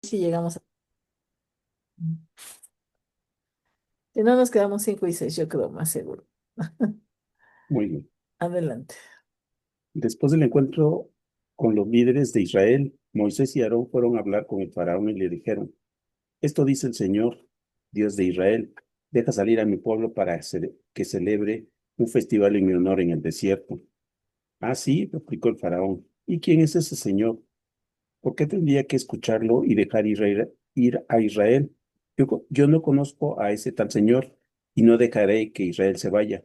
si llegamos a... Si no, nos quedamos 5 y 6, yo creo más seguro. Muy bien. Adelante. Después del encuentro con los líderes de Israel, Moisés y Aarón fueron a hablar con el faraón y le dijeron, esto dice el Señor, Dios de Israel, deja salir a mi pueblo para que celebre un festival en mi honor en el desierto. Ah, sí, replicó el faraón. ¿Y quién es ese Señor? ¿Por qué tendría que escucharlo y dejar ir a Israel? Yo no conozco a ese tal Señor y no dejaré que Israel se vaya.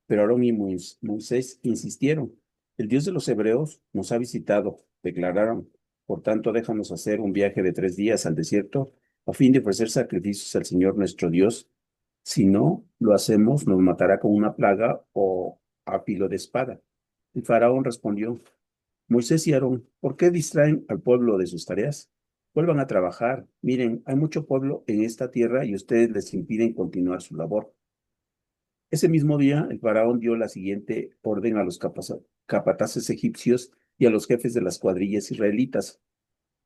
Pero Aarón y Moisés insistieron. El Dios de los hebreos nos ha visitado, declararon. Por tanto, déjanos hacer un viaje de 3 días al desierto a fin de ofrecer sacrificios al Señor nuestro Dios. Si no lo hacemos, nos matará con una plaga o a filo de espada. El faraón respondió, Moisés y Aarón, ¿por qué distraen al pueblo de sus tareas? Vuelvan a trabajar. Miren, hay mucho pueblo en esta tierra y ustedes les impiden continuar su labor. Ese mismo día, el faraón dio la siguiente orden a los capataces egipcios y a los jefes de las cuadrillas israelitas.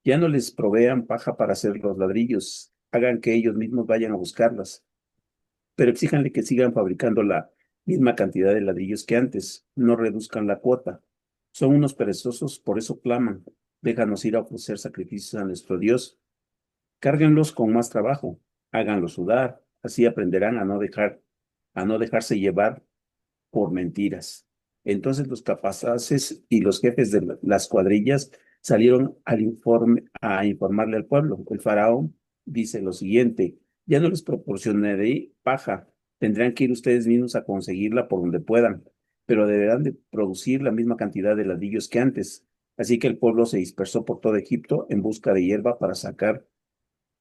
Ya no les provean paja para hacer los ladrillos, hagan que ellos mismos vayan a buscarlas, pero exíjanle que sigan fabricando la misma cantidad de ladrillos que antes, no reduzcan la cuota. Son unos perezosos, por eso claman. Déjanos ir a ofrecer sacrificios a nuestro Dios. Cárguenlos con más trabajo, háganlos sudar, así aprenderán a no dejarse llevar por mentiras. Entonces los capataces y los jefes de las cuadrillas salieron a informarle al pueblo. El faraón dice lo siguiente, ya no les proporcionaré paja, tendrán que ir ustedes mismos a conseguirla por donde puedan, pero deberán de producir la misma cantidad de ladrillos que antes. Así que el pueblo se dispersó por todo Egipto en busca de hierba para sacar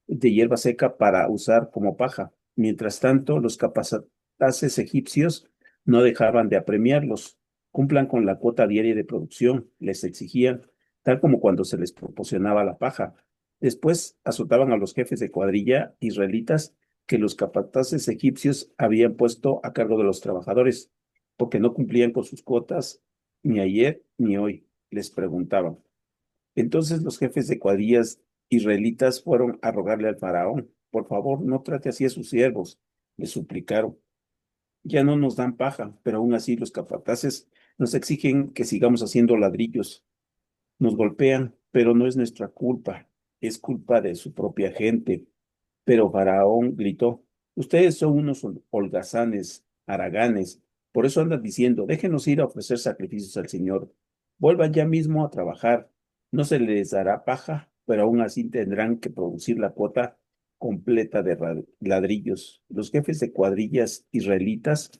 de hierba seca para usar como paja. Mientras tanto, los capataces egipcios no dejaban de apremiarlos. Cumplan con la cuota diaria de producción, les exigían, tal como cuando se les proporcionaba la paja. Después azotaban a los jefes de cuadrilla israelitas que los capataces egipcios habían puesto a cargo de los trabajadores, porque no cumplían con sus cuotas ni ayer ni hoy, les preguntaban. Entonces los jefes de cuadrillas israelitas fueron a rogarle al faraón, por favor, no trate así a sus siervos, le suplicaron. Ya no nos dan paja, pero aún así los capataces nos exigen que sigamos haciendo ladrillos. Nos golpean, pero no es nuestra culpa, es culpa de su propia gente. Pero Faraón gritó, ustedes son unos holgazanes, haraganes, por eso andan diciendo, déjenos ir a ofrecer sacrificios al Señor. Vuelvan ya mismo a trabajar. No se les dará paja, pero aún así tendrán que producir la cuota completa de ladrillos. Los jefes de cuadrillas israelitas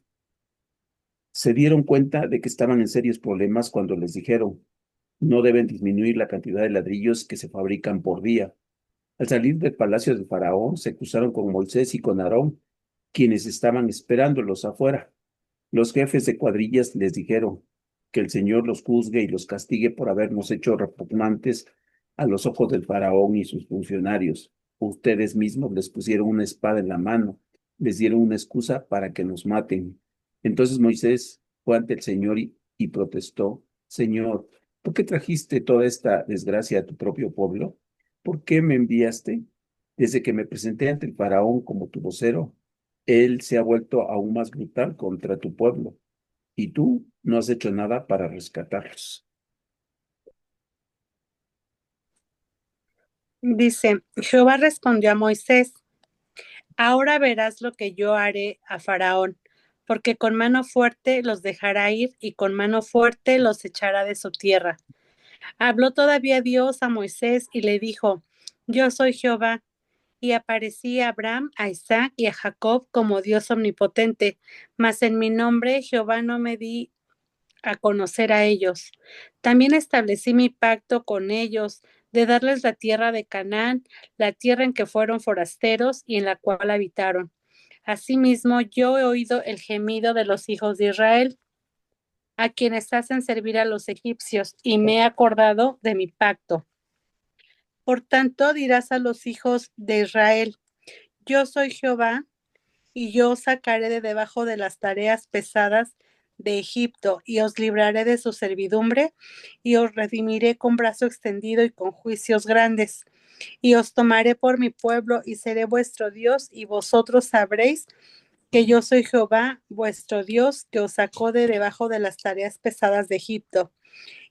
se dieron cuenta de que estaban en serios problemas cuando les dijeron, no deben disminuir la cantidad de ladrillos que se fabrican por día. Al salir del palacio del faraón, se cruzaron con Moisés y con Aarón, quienes estaban esperándolos afuera. Los jefes de cuadrillas les dijeron que el Señor los juzgue y los castigue por habernos hecho repugnantes a los ojos del faraón y sus funcionarios. Ustedes mismos les pusieron una espada en la mano, les dieron una excusa para que nos maten. Entonces Moisés fue ante el Señor y protestó, Señor, ¿por qué trajiste toda esta desgracia a tu propio pueblo? ¿Por qué me enviaste? Desde que me presenté ante el faraón como tu vocero, él se ha vuelto aún más brutal contra tu pueblo, y tú no has hecho nada para rescatarlos. Dice, Jehová respondió a Moisés, ahora verás lo que yo haré a Faraón, porque con mano fuerte los dejará ir y con mano fuerte los echará de su tierra. Habló todavía Dios a Moisés y le dijo, yo soy Jehová, y aparecí a Abraham, a Isaac y a Jacob como Dios omnipotente, mas en mi nombre Jehová no me di a conocer a ellos. También establecí mi pacto con ellos de darles la tierra de Canaán, la tierra en que fueron forasteros y en la cual habitaron. Asimismo, yo he oído el gemido de los hijos de Israel, a quienes hacen servir a los egipcios, y me he acordado de mi pacto. Por tanto, dirás a los hijos de Israel, yo soy Jehová, y yo os sacaré de debajo de las tareas pesadas de Egipto, y os libraré de su servidumbre, y os redimiré con brazo extendido y con juicios grandes. y os tomaré por mi pueblo y seré vuestro Dios, y vosotros sabréis que yo soy Jehová, vuestro Dios, que os sacó de debajo de las tareas pesadas de Egipto.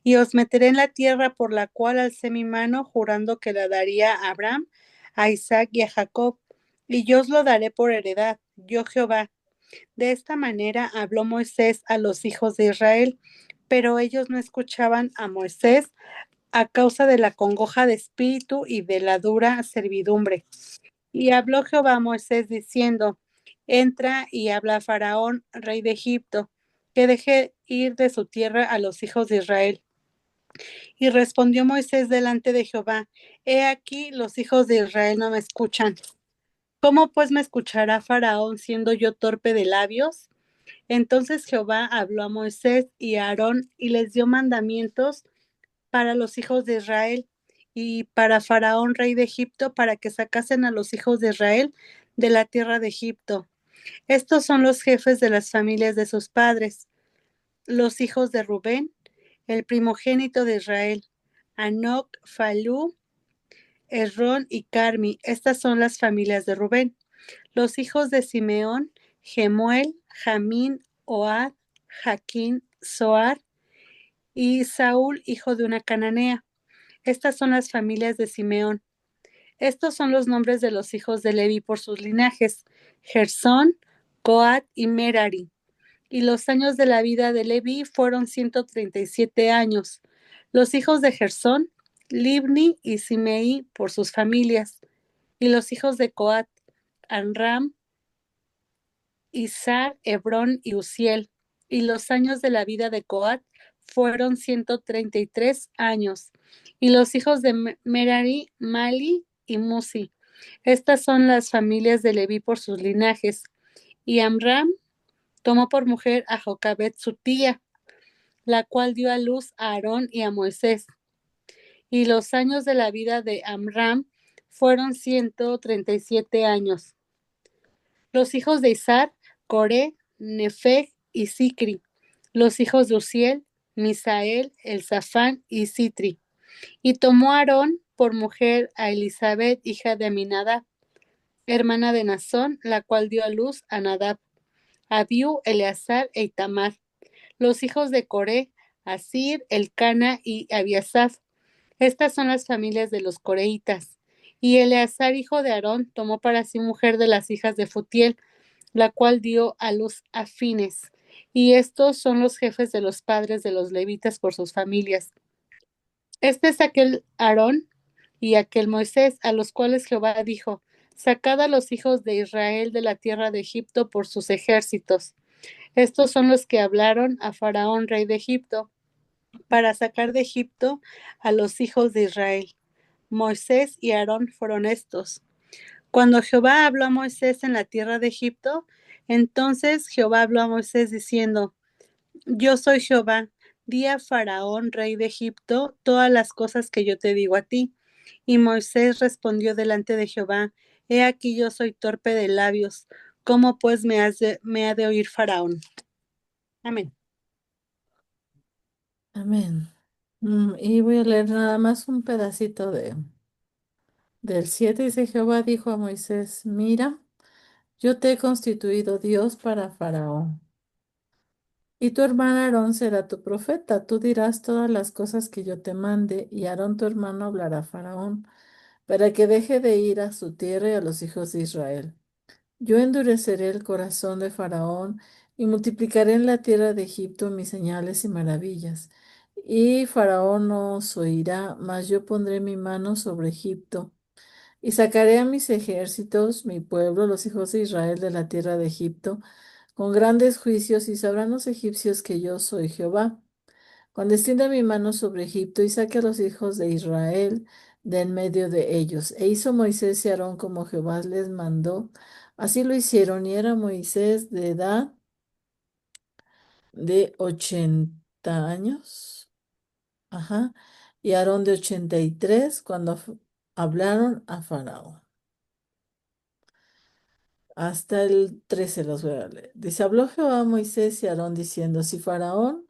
Y os meteré en la tierra por la cual alcé mi mano, jurando que la daría a Abraham, a Isaac y a Jacob, y yo os lo daré por heredad, yo Jehová. De esta manera habló Moisés a los hijos de Israel, pero ellos no escuchaban a Moisés a causa de la congoja de espíritu y de la dura servidumbre. Y habló Jehová a Moisés diciendo, entra y habla a Faraón, rey de Egipto, que deje ir de su tierra a los hijos de Israel. Y respondió Moisés delante de Jehová, he aquí los hijos de Israel no me escuchan. ¿Cómo pues me escuchará Faraón siendo yo torpe de labios? Entonces Jehová habló a Moisés y a Aarón y les dio mandamientos para los hijos de Israel y para Faraón, rey de Egipto, para que sacasen a los hijos de Israel de la tierra de Egipto. Estos son los jefes de las familias de sus padres, los hijos de Rubén, el primogénito de Israel, Anoc, Falú, Esrón y Carmi. Estas son las familias de Rubén. Los hijos de Simeón, Gemuel, Jamín, Ohad, Jaquín, Zoar y Saúl, hijo de una cananea. Estas son las familias de Simeón. Estos son los nombres de los hijos de Leví por sus linajes: Gersón, Coat y Merari. Y los años de la vida de Leví fueron 137 años. Los hijos de Gersón, Libni y Simei por sus familias. Y los hijos de Coat, Anram, Izar, Hebrón y Uziel. Y los años de la vida de Coat fueron 133 años. Y los hijos de Merari, Mali y Musi. Estas son las familias de Leví por sus linajes. Y Amram tomó por mujer a Jocabet su tía, la cual dio a luz a Aarón y a Moisés. Y los años de la vida de Amram fueron 137 años. Los hijos de Izar, Coré, Nefeg y Sicri. Los hijos de Uziel, Misael, Elzafán y Sitri. Y tomó Aarón por mujer a Elizabeth, hija de Aminadab, hermana de Nazón, la cual dio a luz a Nadab, Abiú, Eleazar e Itamar. Los hijos de Coré, Asir, Elcana y Abiasaf. Estas son las familias de los coreitas. Y Eleazar, hijo de Aarón, tomó para sí mujer de las hijas de Futiel, la cual dio a luz a Fines. Y estos son los jefes de los padres de los levitas por sus familias. Este es aquel Aarón y aquel Moisés, a los cuales Jehová dijo, sacad a los hijos de Israel de la tierra de Egipto por sus ejércitos. Estos son los que hablaron a Faraón, rey de Egipto, para sacar de Egipto a los hijos de Israel. Moisés y Aarón fueron estos. Cuando Jehová habló a Moisés en la tierra de Egipto, entonces Jehová habló a Moisés diciendo, yo soy Jehová, di a Faraón, rey de Egipto, todas las cosas que yo te digo a ti. Y Moisés respondió delante de Jehová, he aquí yo soy torpe de labios, ¿cómo pues me ha de oír Faraón? Amén. Amén. Y voy a leer nada más un pedacito del 7. Dice, Jehová dijo a Moisés, mira, yo te he constituido Dios para Faraón. Y tu hermano Aarón será tu profeta. Tú dirás todas las cosas que yo te mande, y Aarón tu hermano hablará a Faraón, para que deje de ir a su tierra y a los hijos de Israel. Yo endureceré el corazón de Faraón y multiplicaré en la tierra de Egipto mis señales y maravillas. Y Faraón no os oirá, mas yo pondré mi mano sobre Egipto. Y sacaré a mis ejércitos, mi pueblo, los hijos de Israel, de la tierra de Egipto, con grandes juicios, y sabrán los egipcios que yo soy Jehová. Cuando extienda mi mano sobre Egipto y saque a los hijos de Israel de en medio de ellos. E hizo Moisés y Aarón como Jehová les mandó. Así lo hicieron, y era Moisés de edad de 80 años. Ajá. Y Aarón de 83 cuando hablaron a Faraón. Hasta el 13 los voy a leer. Dice, habló Jehová a Moisés y a Aarón diciendo, si Faraón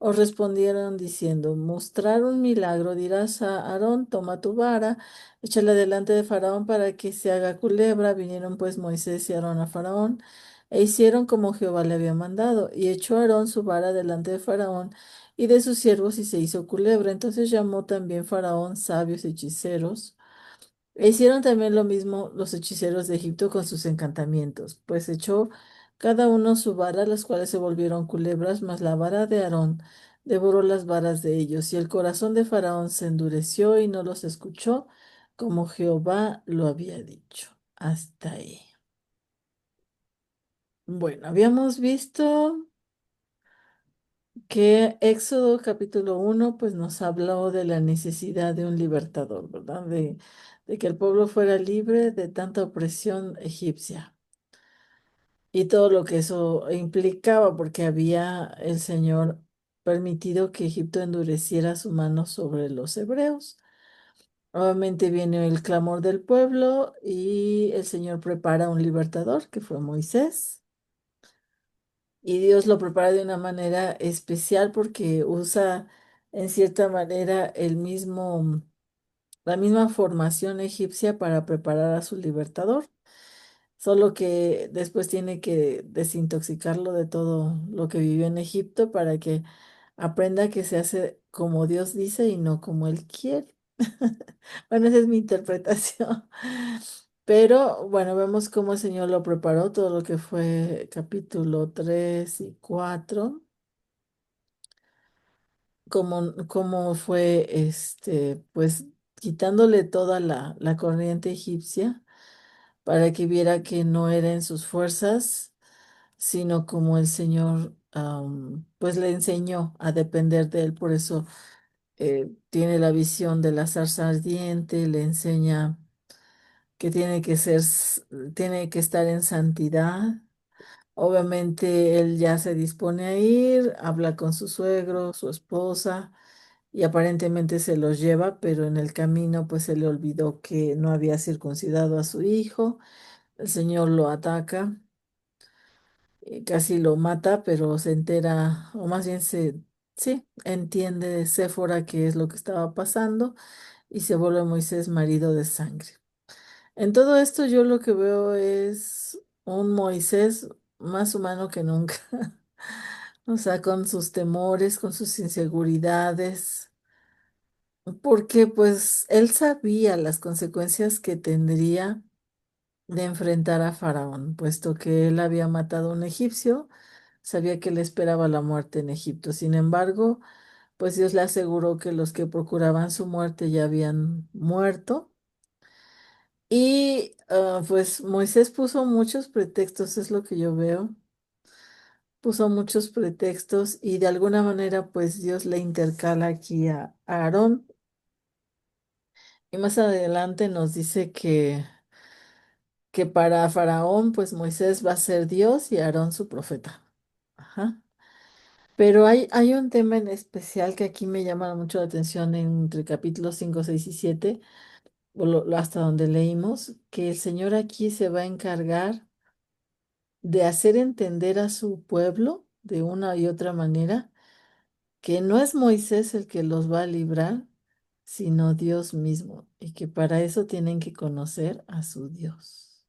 Os respondieron diciendo, mostrar un milagro, dirás a Aarón, toma tu vara, échala delante de Faraón para que se haga culebra. Vinieron pues Moisés y Aarón a Faraón e hicieron como Jehová le había mandado. Y echó Aarón su vara delante de Faraón y de sus siervos y se hizo culebra. Entonces llamó también Faraón sabios hechiceros. E hicieron también lo mismo los hechiceros de Egipto con sus encantamientos, pues echó cada uno su vara, las cuales se volvieron culebras, mas la vara de Aarón devoró las varas de ellos, y el corazón de Faraón se endureció y no los escuchó, como Jehová lo había dicho. Hasta ahí. Bueno, habíamos visto que Éxodo capítulo 1 pues nos habló de la necesidad de un libertador, ¿verdad? De que el pueblo fuera libre de tanta opresión egipcia y todo lo que eso implicaba, porque había el Señor permitido que Egipto endureciera su mano sobre los hebreos. Obviamente viene el clamor del pueblo y el Señor prepara un libertador, que fue Moisés. Y Dios lo prepara de una manera especial porque usa en cierta manera la misma formación egipcia para preparar a su libertador, solo que después tiene que desintoxicarlo de todo lo que vivió en Egipto para que aprenda que se hace como Dios dice y no como Él quiere. Bueno, esa es mi interpretación. Pero bueno, vemos cómo el Señor lo preparó, todo lo que fue capítulo 3 y 4 cómo fue pues quitándole toda la corriente egipcia para que viera que no era en sus fuerzas, sino como el Señor pues le enseñó a depender de él. Por eso tiene la visión de la zarza ardiente, le enseña que tiene que estar en santidad. Obviamente él ya se dispone a ir, habla con su suegro, su esposa, y aparentemente se los lleva, pero en el camino pues se le olvidó que no había circuncidado a su hijo. El Señor lo ataca, casi lo mata, pero se entera, o más bien sí, entiende Séfora qué es lo que estaba pasando y se vuelve Moisés marido de sangre. En todo esto yo lo que veo es un Moisés más humano que nunca. O sea, con sus temores, con sus inseguridades, porque pues él sabía las consecuencias que tendría de enfrentar a Faraón, puesto que él había matado a un egipcio, sabía que le esperaba la muerte en Egipto. Sin embargo, pues Dios le aseguró que los que procuraban su muerte ya habían muerto. Y pues Moisés puso muchos pretextos, es lo que yo veo. Puso muchos pretextos y de alguna manera pues Dios le intercala aquí a Aarón. Y más adelante nos dice que para Faraón, pues Moisés va a ser Dios y Aarón su profeta. Ajá. Pero hay un tema en especial que aquí me llama mucho la atención entre capítulos 5, 6 y 7, hasta donde leímos, que el Señor aquí se va a encargar de hacer entender a su pueblo de una y otra manera que no es Moisés el que los va a librar, sino Dios mismo, y que para eso tienen que conocer a su Dios.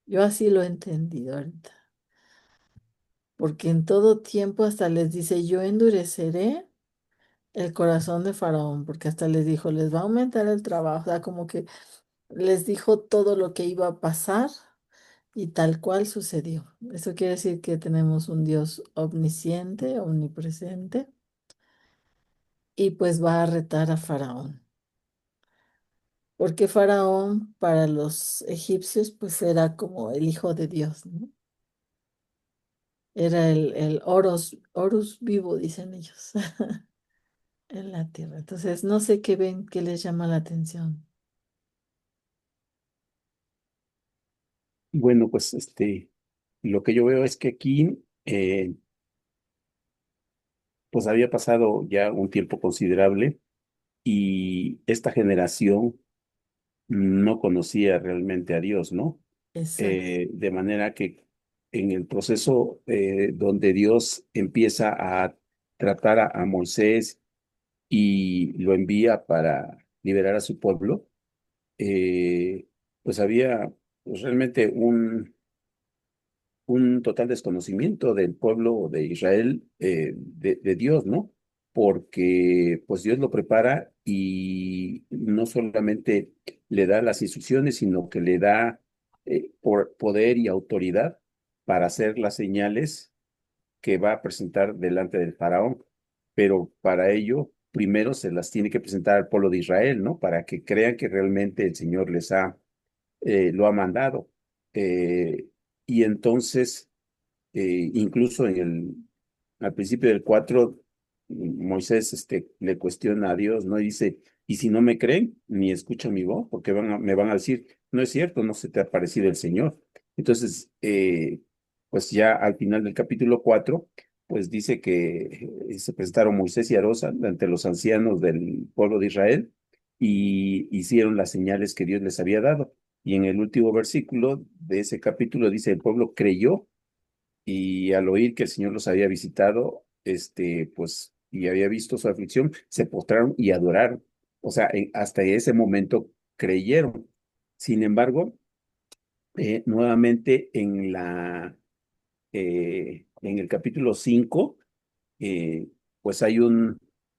Yo así lo he entendido ahorita, porque en todo tiempo hasta les dice, yo endureceré el corazón de Faraón, porque hasta les dijo, les va a aumentar el trabajo, o sea, como que les dijo todo lo que iba a pasar y tal cual sucedió. Eso quiere decir que tenemos un Dios omnisciente, omnipresente, y pues va a retar a Faraón. Porque Faraón para los egipcios pues era como el hijo de Dios, ¿no? Era el Horus vivo, dicen ellos, en la tierra. Entonces, no sé qué ven, qué les llama la atención. Bueno, pues lo que yo veo es que aquí, pues había pasado ya un tiempo considerable y esta generación no conocía realmente a Dios, ¿no? Exacto. De manera que en el proceso donde Dios empieza tratar a Moisés y lo envía para liberar a su pueblo, eh, pues había pues, realmente un total desconocimiento del pueblo de Israel, de Dios, ¿no? Porque pues Dios lo prepara y no solamente le da las instrucciones, sino que le da por poder y autoridad para hacer las señales que va a presentar delante del faraón. Pero para ello, primero se las tiene que presentar al pueblo de Israel, ¿no? Para que crean que realmente el Señor lo ha mandado. Eh, y entonces incluso al principio del 4 Moisés le cuestiona a Dios, ¿no? Y dice, ¿y si no me creen ni escuchan mi voz? Porque me van a decir, no es cierto, no se te ha parecido el Señor. Entonces, pues ya al final del capítulo 4 pues dice que se presentaron Moisés y Aarón ante los ancianos del pueblo de Israel y hicieron las señales que Dios les había dado. Y en el último versículo de ese capítulo dice, el pueblo creyó y al oír que el Señor los había visitado, pues, y había visto su aflicción, se postraron y adoraron. O sea, hasta ese momento creyeron. Sin embargo, nuevamente en el capítulo 5 eh, pues hay una,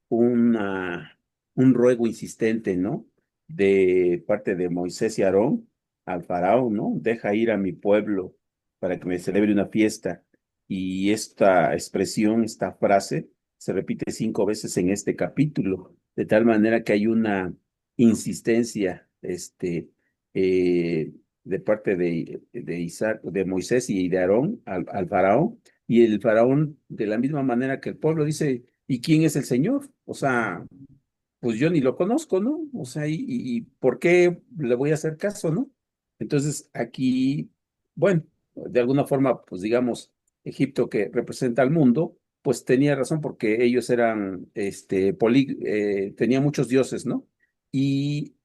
un ruego insistente, ¿no? De parte de Moisés y Aarón al faraón, ¿no? Deja ir a mi pueblo para que me celebre una fiesta. Y esta expresión, esta frase, se repite 5 veces en este capítulo, de tal manera que hay una insistencia, de parte de Isaac, de Moisés y de Aarón al faraón y el faraón, de la misma manera que el pueblo, dice, ¿y quién es el Señor? O sea, pues yo ni lo conozco, ¿no? O sea, y ¿por qué le voy a hacer caso, no? Entonces, aquí, bueno, de alguna forma, pues digamos, Egipto que representa al mundo, pues tenía razón porque ellos eran, tenían muchos dioses, ¿no? Y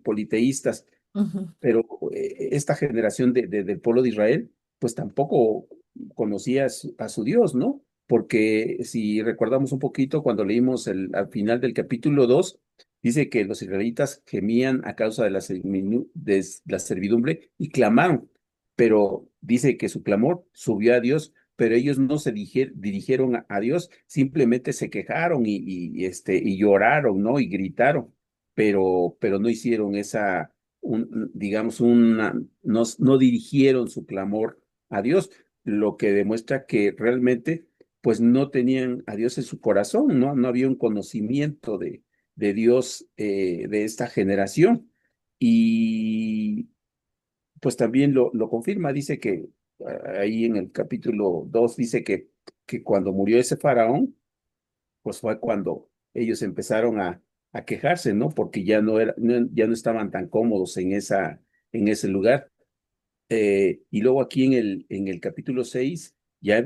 politeístas, Ujú. pero esta generación del pueblo de Israel, pues tampoco conocía a su Dios, ¿no? Porque si recordamos un poquito, cuando leímos al final del capítulo 2 dice que los israelitas gemían a causa de de la servidumbre y clamaron, pero dice que su clamor subió a Dios, pero ellos no se dirigieron a Dios, simplemente se quejaron y lloraron, ¿no? Y gritaron, pero no hicieron digamos, no dirigieron su clamor a Dios, lo que demuestra que realmente, pues no tenían a Dios en su corazón, ¿no? No había un conocimiento de Dios de esta generación. Y pues también lo confirma, dice que ahí en el capítulo 2 dice que cuando murió ese faraón, pues fue cuando ellos empezaron a quejarse, ¿no? Porque ya no estaban tan cómodos en ese lugar. Y luego aquí en el capítulo 6 ya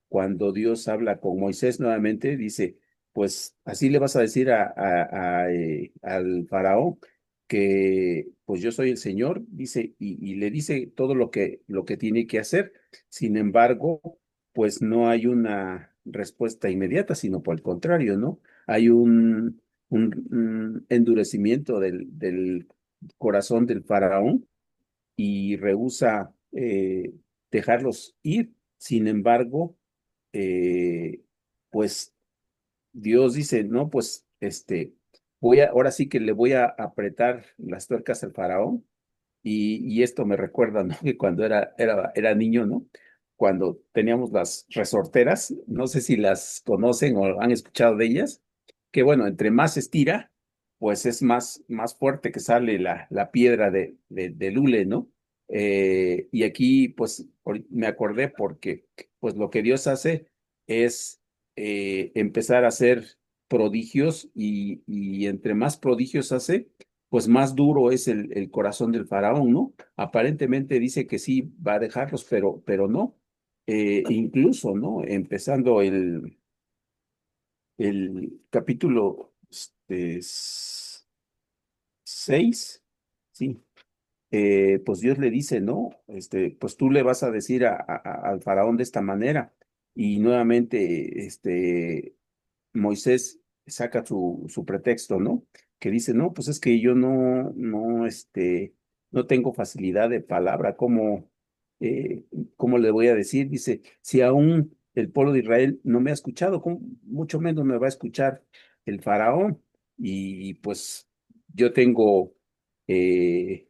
cuando Dios habla con Moisés nuevamente, dice, pues así le vas a decir al faraón que pues yo soy el Señor, dice, y le dice todo lo que tiene que hacer. Sin embargo, pues no hay una respuesta inmediata, sino por el contrario, ¿no? Hay un endurecimiento del corazón del faraón y rehúsa dejarlos ir. Sin embargo, eh, pues Dios dice, no, pues ahora sí que le voy a apretar las tuercas al faraón. Y esto me recuerda, ¿no? Que cuando era niño, ¿no? Cuando teníamos las resorteras, no sé si las conocen o han escuchado de ellas, que bueno, entre más se estira, pues es más fuerte que sale la piedra del hule, ¿no? Y aquí, pues, me acordé porque, pues, lo que Dios hace es empezar a hacer prodigios y entre más prodigios hace, pues más duro es el corazón del faraón, ¿no? Aparentemente dice que sí va a dejarlos, pero no. Incluso, ¿no? Empezando el capítulo 6, sí, pues Dios le dice, ¿no? Pues tú le vas a decir al faraón de esta manera. y nuevamente Moisés saca su pretexto, ¿no? Que dice, no, pues es que yo no tengo facilidad de palabra, eh, ¿cómo le voy a decir? Dice, si aún el pueblo de Israel no me ha escuchado, mucho menos me va a escuchar el faraón. Y pues yo tengo eh,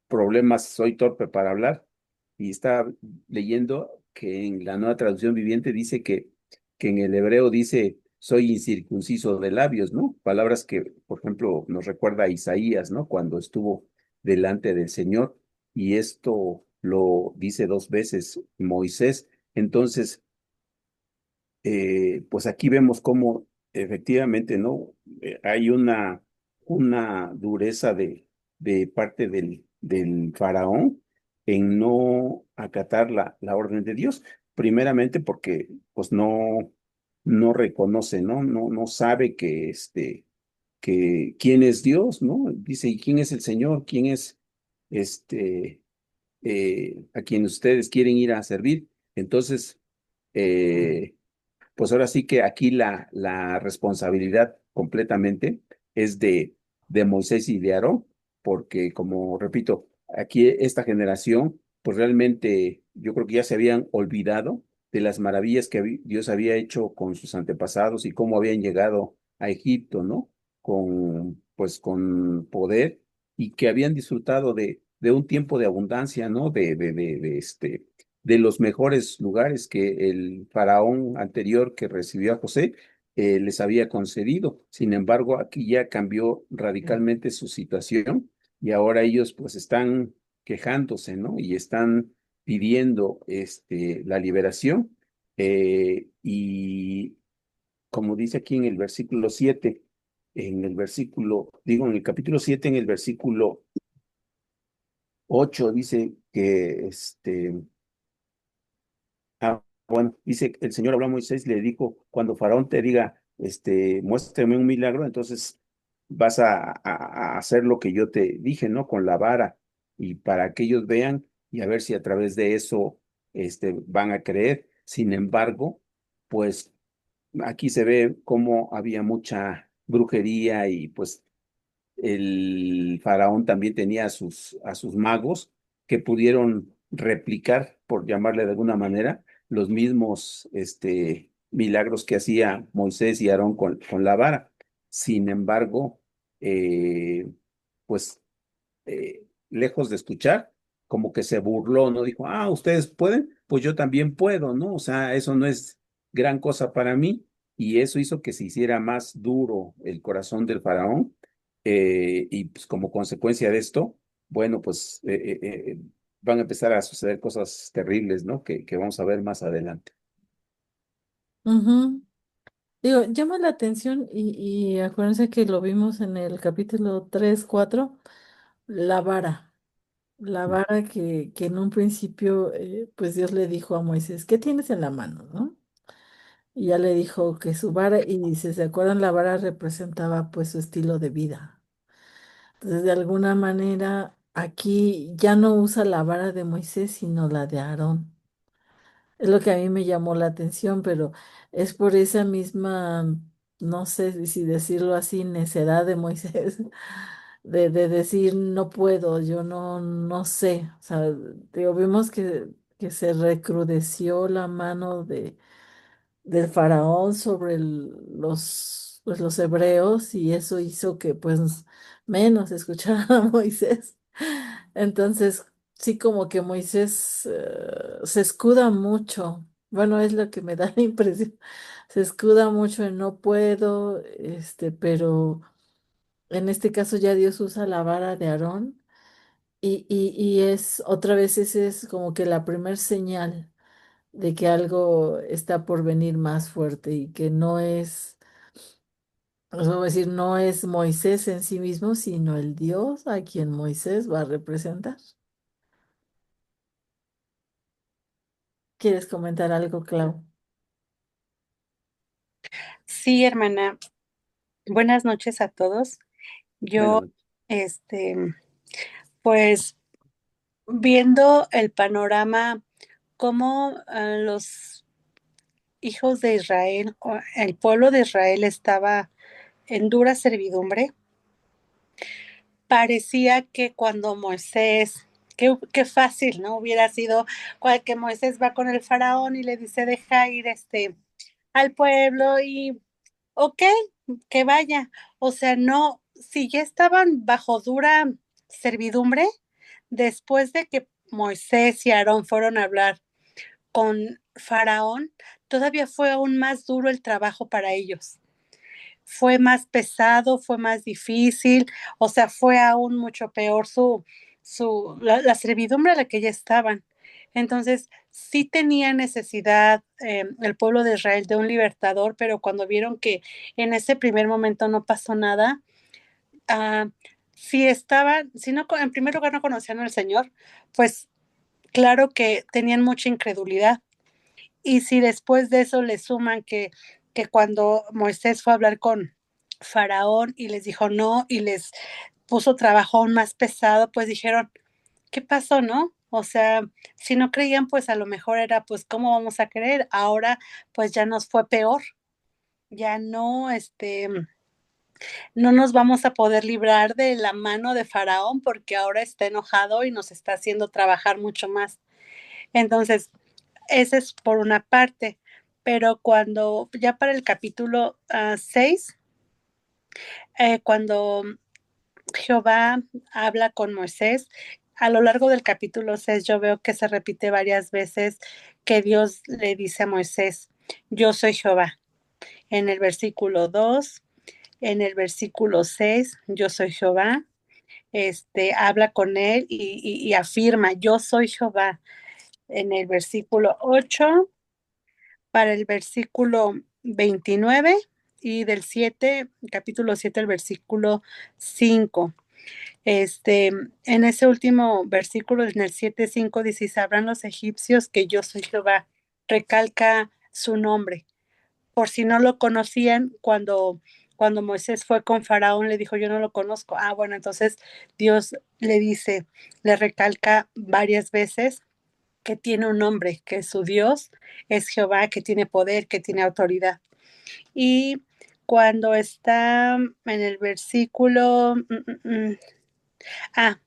problemas, soy torpe para hablar. Y está leyendo que en la nueva traducción viviente dice que en el hebreo dice, soy incircunciso de labios, ¿no? Palabras que, por ejemplo, nos recuerda a Isaías, ¿no? Cuando estuvo delante del Señor. Y esto lo dice dos veces Moisés. Entonces, pues aquí vemos cómo efectivamente, ¿no? Hay una dureza de parte del faraón en no acatar la orden de Dios, primeramente porque pues no reconoce, ¿no? No sabe que quién es Dios, ¿no? Dice, ¿y quién es el Señor? ¿Quién es este, a quien ustedes quieren ir a servir? Entonces, pues ahora sí que aquí la responsabilidad completamente es de Moisés y de Aarón, porque como repito, aquí esta generación, pues realmente yo creo que ya se habían olvidado de las maravillas que Dios había hecho con sus antepasados y cómo habían llegado a Egipto, ¿no? Pues con poder y que habían disfrutado de un tiempo de abundancia, ¿no? De los mejores lugares que el faraón anterior que recibió a José les había concedido. Sin embargo, aquí ya cambió radicalmente su situación y ahora ellos pues están quejándose, ¿no? Y están pidiendo la liberación. Y como dice aquí en el versículo 7, en el capítulo 7, en el versículo 8 dice que bueno, dice, el Señor habló a Moisés y le dijo, cuando Faraón te diga, muéstrame un milagro, entonces vas a hacer lo que yo te dije, ¿no? Con la vara, y para que ellos vean y a ver si a través de eso, van a creer. Sin embargo, pues aquí se ve cómo había mucha brujería y pues el faraón también tenía a sus magos que pudieron replicar, por llamarle de alguna manera, los mismos milagros que hacía Moisés y Aarón con la vara. Sin embargo, eh, pues lejos de escuchar, como que se burló, ¿no? Dijo, ustedes pueden, pues yo también puedo, ¿no? O sea, eso no es gran cosa para mí, y eso hizo que se hiciera más duro el corazón del faraón, y pues como consecuencia de esto, bueno, pues van a empezar a suceder cosas terribles, ¿no? Que vamos a ver más adelante. Ujú. Digo, llama la atención y acuérdense que lo vimos en el capítulo 3 4 la vara. La vara que en un principio, pues Dios le dijo a Moisés, ¿qué tienes en la mano, no? Y ya le dijo que su vara, y dice, ¿se acuerdan? La vara representaba pues su estilo de vida. Entonces, de alguna manera, aquí ya no usa la vara de Moisés, sino la de Aarón. Es lo que a mí me llamó la atención, pero es por esa misma, no sé si decirlo así, necedad de Moisés, de decir no puedo, yo no sé. O sea, digo, vimos que se recrudeció la mano del faraón sobre pues, los hebreos y eso hizo que pues menos escucharan a Moisés. Entonces, sí, como que Moisés se escuda mucho. Bueno, es lo que me da la impresión. Se escuda mucho en no puedo, pero en este caso ya Dios usa la vara de Aarón y es otra vez ese es como que la primer señal de que algo está por venir más fuerte y que no es, vamos a decir, no es Moisés en sí mismo, sino el Dios a quien Moisés va a representar. ¿Quieres comentar algo, Clau? Sí, hermana, buenas noches a todos. Bueno, Yo, este, pues viendo el panorama, cómo los hijos de Israel, o el pueblo de Israel estaba en dura servidumbre, parecía que cuando Moisés, qué fácil, ¿no? Hubiera sido que Moisés va con el faraón y le dice, deja ir al pueblo y, ok, que vaya. O sea, no, si ya estaban bajo dura servidumbre, después de que Moisés y Aarón fueron a hablar con Faraón, todavía fue aún más duro el trabajo para ellos. Fue más pesado, fue más difícil, o sea, fue aún mucho peor la servidumbre a la que ya estaban. Entonces, sí tenía necesidad el pueblo de Israel de un libertador, pero cuando vieron que en ese primer momento no pasó nada, uh, si estaban, si no, en primer lugar no conocían al Señor, pues claro que tenían mucha incredulidad. Y si después de eso le suman que cuando Moisés fue a hablar con Faraón y les dijo no y les puso trabajo aún más pesado, pues dijeron, ¿qué pasó, no? O sea, si no creían, pues a lo mejor era, pues, ¿cómo vamos a creer? Ahora, pues ya nos fue peor, ya no, no nos vamos a poder librar de la mano de Faraón porque ahora está enojado y nos está haciendo trabajar mucho más. Entonces, ese es por una parte, pero cuando ya para el capítulo 6, cuando Jehová habla con Moisés, a lo largo del capítulo 6 yo veo que se repite varias veces que Dios le dice a Moisés, yo soy Jehová. En el versículo 2, en el versículo 6, yo soy Jehová. Habla con él y afirma, yo soy Jehová. En el versículo 8, para el versículo 29 y del 7, capítulo 7, el versículo 5. En ese último versículo, en el 7:5, dice, sabrán los egipcios que yo soy Jehová. Recalca su nombre. Por si no lo conocían, cuando Moisés fue con Faraón, le dijo, yo no lo conozco. Ah, bueno, entonces Dios le dice, le recalca varias veces que tiene un nombre, que su Dios es Jehová, que tiene poder, que tiene autoridad. Y cuando está en el versículo, ah,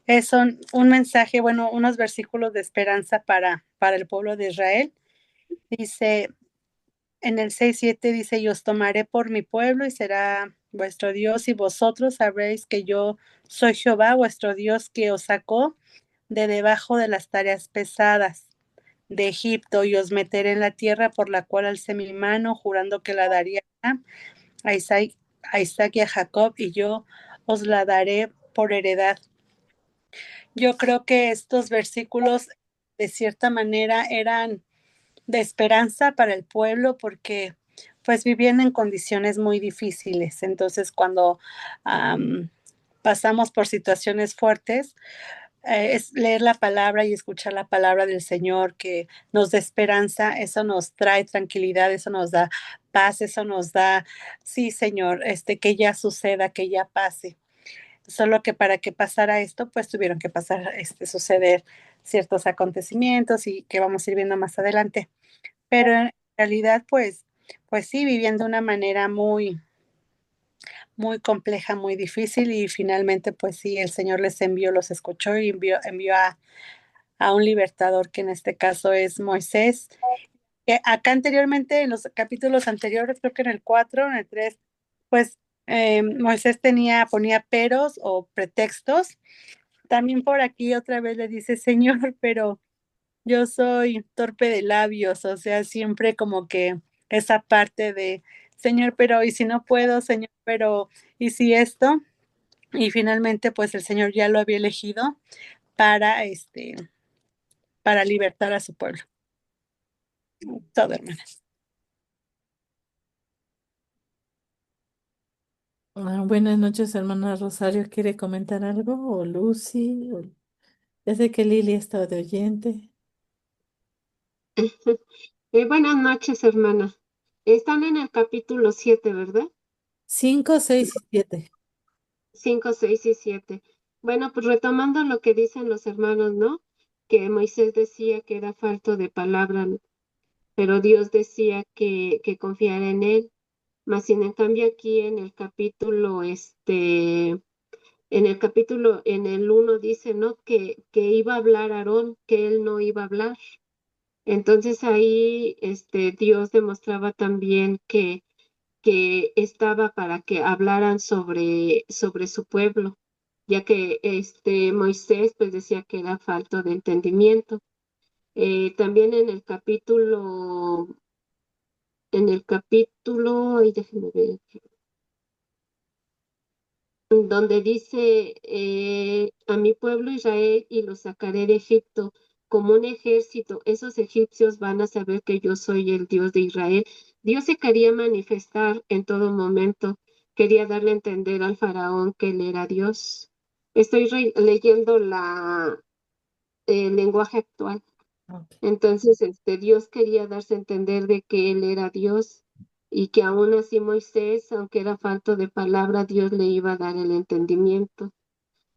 es un mensaje, bueno, unos versículos de esperanza para el pueblo de Israel. Dice, en el 6:7 dice, y os tomaré por mi pueblo y será vuestro Dios y vosotros sabréis que yo soy Jehová, vuestro Dios, que os sacó de debajo de las tareas pesadas de Egipto y os meteré en la tierra por la cual alcé mi mano, jurando que la daría a Isaac, y a Jacob, y yo os la daré por heredad. Yo creo que estos versículos, de cierta manera, eran de esperanza para el pueblo porque pues vivían en condiciones muy difíciles. Entonces, cuando pasamos por situaciones fuertes, es leer la palabra y escuchar la palabra del Señor que nos da esperanza, eso nos trae tranquilidad, eso nos da paz, eso nos da, sí, Señor, que ya suceda, que ya pase. Solo que para que pasara esto, pues tuvieron que pasar, suceder ciertos acontecimientos y que vamos a ir viendo más adelante. Pero en realidad, pues sí, vivían de una manera muy, muy compleja, muy difícil y finalmente, pues sí, el Señor les envió, los escuchó y envió a un libertador que en este caso es Moisés. Que acá anteriormente, en los capítulos anteriores, creo que en el 4, en el 3, pues Moisés ponía peros o pretextos. También por aquí otra vez le dice, Señor, pero yo soy torpe de labios, o sea, siempre como que esa parte de, Señor, pero ¿y si no puedo, Señor, pero ¿y si esto? Y finalmente, pues el Señor ya lo había elegido para para libertar a su pueblo. Todo, hermana. Buenas noches, hermana Rosario. ¿Quiere comentar algo? ¿O Lucy? Ya sé que Lili está de oyente. Buenas noches, hermana. Están en el capítulo 7, ¿verdad? 5, 6 y 7. 5, 6 y 7. Bueno, pues retomando lo que dicen los hermanos, ¿no? Que Moisés decía que era falto de palabra, ¿no? pero Dios decía que confiara en él. Mas sin en cambio aquí en el uno dice, ¿no? Que iba a hablar Aarón, que él no iba a hablar. Entonces ahí Dios demostraba también que estaba para que hablaran sobre su pueblo, ya que Moisés pues decía que era falto de entendimiento. También ay, déjenme ver, donde dice, a mi pueblo Israel y lo sacaré de Egipto como un ejército. Esos egipcios van a saber que yo soy el Dios de Israel. Dios se quería manifestar en todo momento. Quería darle a entender al faraón que él era Dios. Estoy leyendo el lenguaje actual. Ok. Entonces, Dios quería darse a entender de que Él era Dios y que aún así Moisés, aunque era falto de palabra, Dios le iba a dar el entendimiento.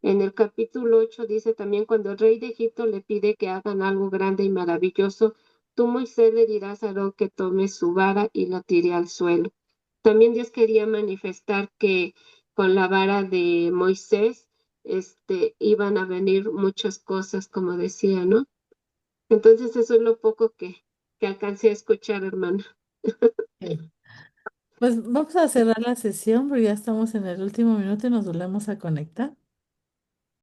En el capítulo 8 dice también, cuando el rey de Egipto le pide que hagan algo grande y maravilloso, tú Moisés le dirás a Aarón que tome su vara y la tire al suelo. También Dios quería manifestar que con la vara de Moisés, iban a venir muchas cosas, como decía, ¿no? Entonces eso es lo poco que alcancé a escuchar, hermana. Ok. Pues vamos a cerrar la sesión porque ya estamos en el último minuto y nos volvemos a conectar.